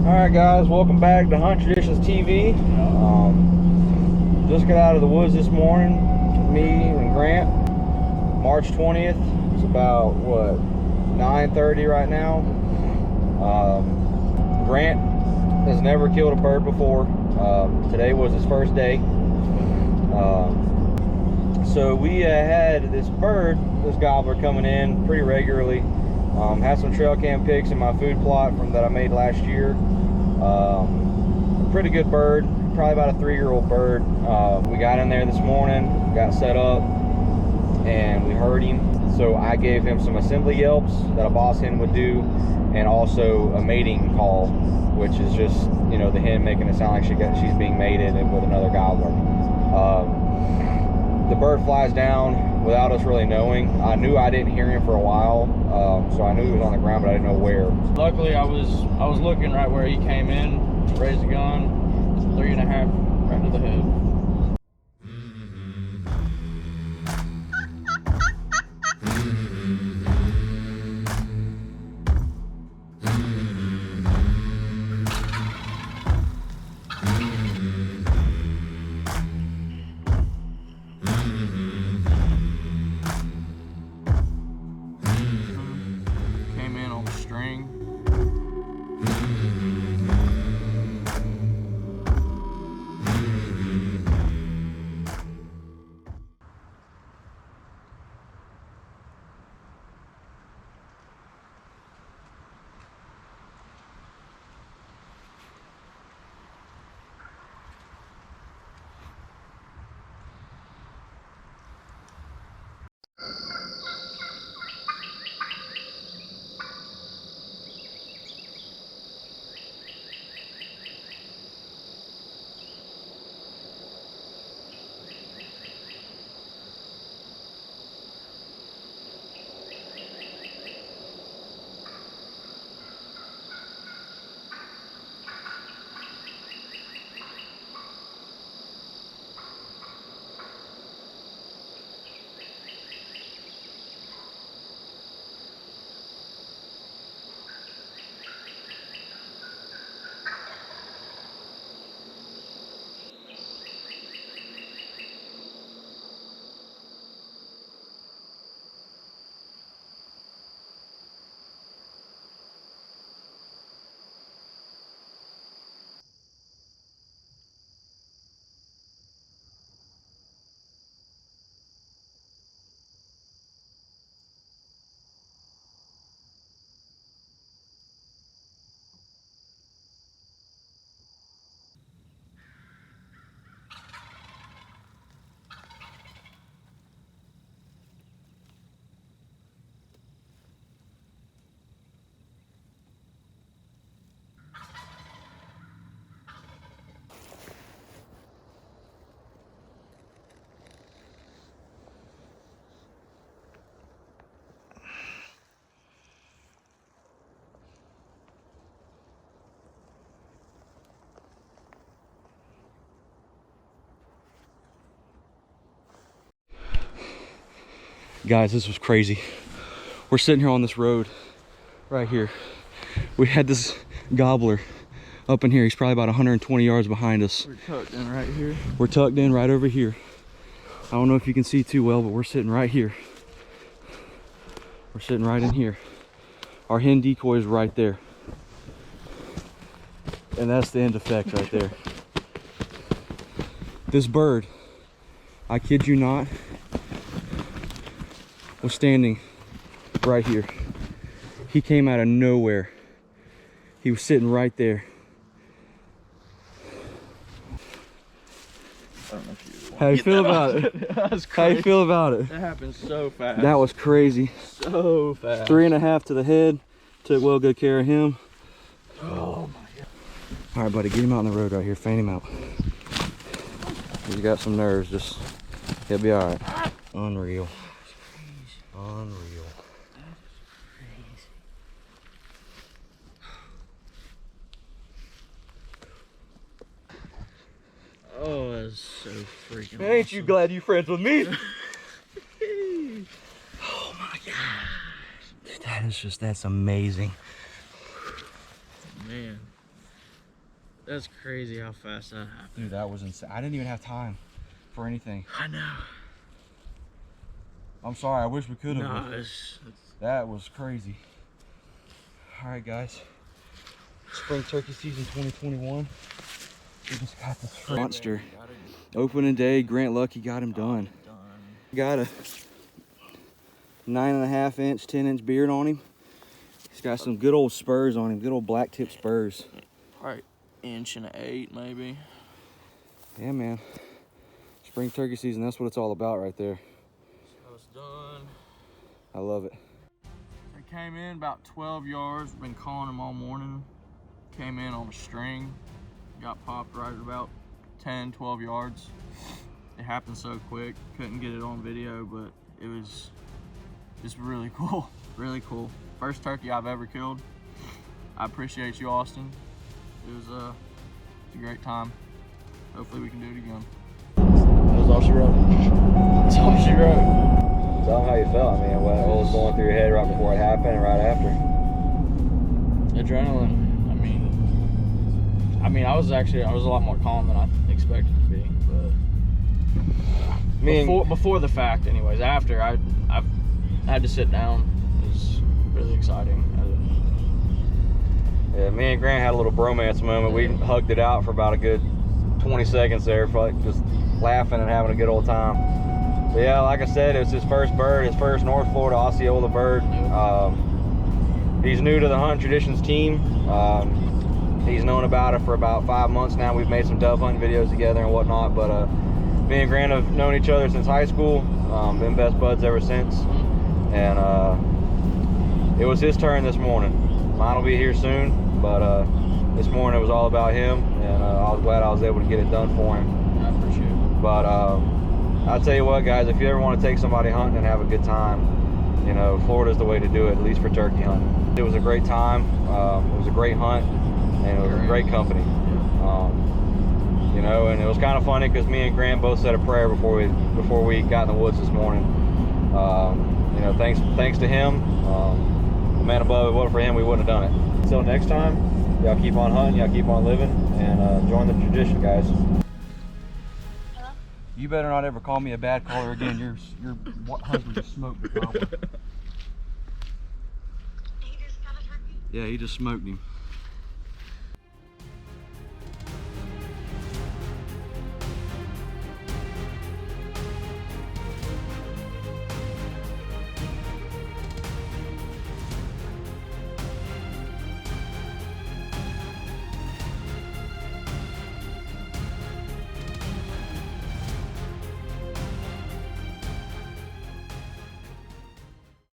Alright guys, welcome back to Hunt Traditions TV. Just got out of the woods this morning, me and Grant. March 20th, it's about, what, 9:30 right now. Grant has never killed a bird before. Today was his first day. So we had this bird, this gobbler, coming in pretty regularly. Had some trail cam pics in my food plot that I made last year. Pretty good bird, probably about a 3-year-old bird. We got in there this morning, got set up, and we heard him. So I gave him some assembly yelps that a boss hen would do, and also a mating call, which is just, you know, the hen making it sound like she's being mated with another gobbler. The bird flies down without us really knowing. I knew I didn't hear him for a while, so I knew he was on the ground, but I didn't know where. Luckily, I was looking right where he came in, raised the gun, 3.5 right to the head. Came in on the string. Guys, this was crazy. We're sitting here on this road right here. We had this gobbler up in here. He's probably about 120 yards behind us. We're tucked in right here. We're tucked in right over here. I don't know if you can see too well, but we're sitting right here. We're sitting right in here. Our hen decoy is right there. And that's the end effect right there. This bird, I kid you not, was standing right here. He came out of nowhere. He was sitting right there. I don't know if you How you feel about it? That was How crazy. you feel about it? That happened so fast. That was crazy. so fast. 3.5 to the head. Took well good care of him. Oh my god. All right, buddy, get him out on the road right here. Fan him out. He's got some nerves. Just, he'll be all right. Unreal. Unreal. Oh, that's so freaking Ain't you glad you friends with me? Oh my gosh. That's amazing. Man. That's crazy how fast that happened. Dude, that was insane. I didn't even have time for anything. I know. I'm sorry, I wish we could have. No, it's That was crazy. All right, guys. Spring turkey season 2021. We just got this monster. Opening day, Grant Lucky got him done. Got a 9.5 inch, 10 inch beard on him. He's got some good old spurs on him, good old black tip spurs. probably 1.8 inches maybe. Yeah, man. Spring turkey season, that's what it's all about right there. So it's done. I love it. They came in about 12 yards. Been calling them all morning. Came in on a string. Got popped right at about 10, 12 yards. It happened so quick. Couldn't get it on video, but it was just really cool. Really cool. First turkey I've ever killed. I appreciate you, Austin. It was a great time. Hopefully we can do it again. That was all she wrote. That's all she wrote. Tell them how you felt. I mean, what was going through your head right before it happened and right after? Adrenaline. I mean, I was a lot more calm than I expected to be, but before the fact, anyways. After I've had to sit down. It was really exciting. Yeah, me and Grant had a little bromance moment. We hugged it out for about a good 20 seconds there, for like just laughing and having a good old time. But yeah, like I said, it was his first bird, his first North Florida Osceola bird. He's new to the Hunt Traditions team. He's known about it for about 5 months now. We've made some dove hunting videos together and whatnot, but me and Grant have known each other since high school. Been best buds ever since. And it was his turn this morning. Mine will be here soon, but this morning it was all about him, and I was glad I was able to get it done for him. I appreciate it. But I'll tell you what, guys, if you ever want to take somebody hunting and have a good time, you know, Florida's the way to do it, at least for turkey hunting. It was a great time. It was a great hunt, and it was a great company. You know, and it was kind of funny because me and Grant both said a prayer before we got in the woods this morning. You know, thanks to him, the man above. If it wasn't for him, we wouldn't have done it. Until next time, y'all keep on hunting, y'all keep on living, and join the tradition, guys. You better not ever call me a bad caller again. Your husband just smoked the gobbler. He just got a turkey? Yeah, he just smoked him.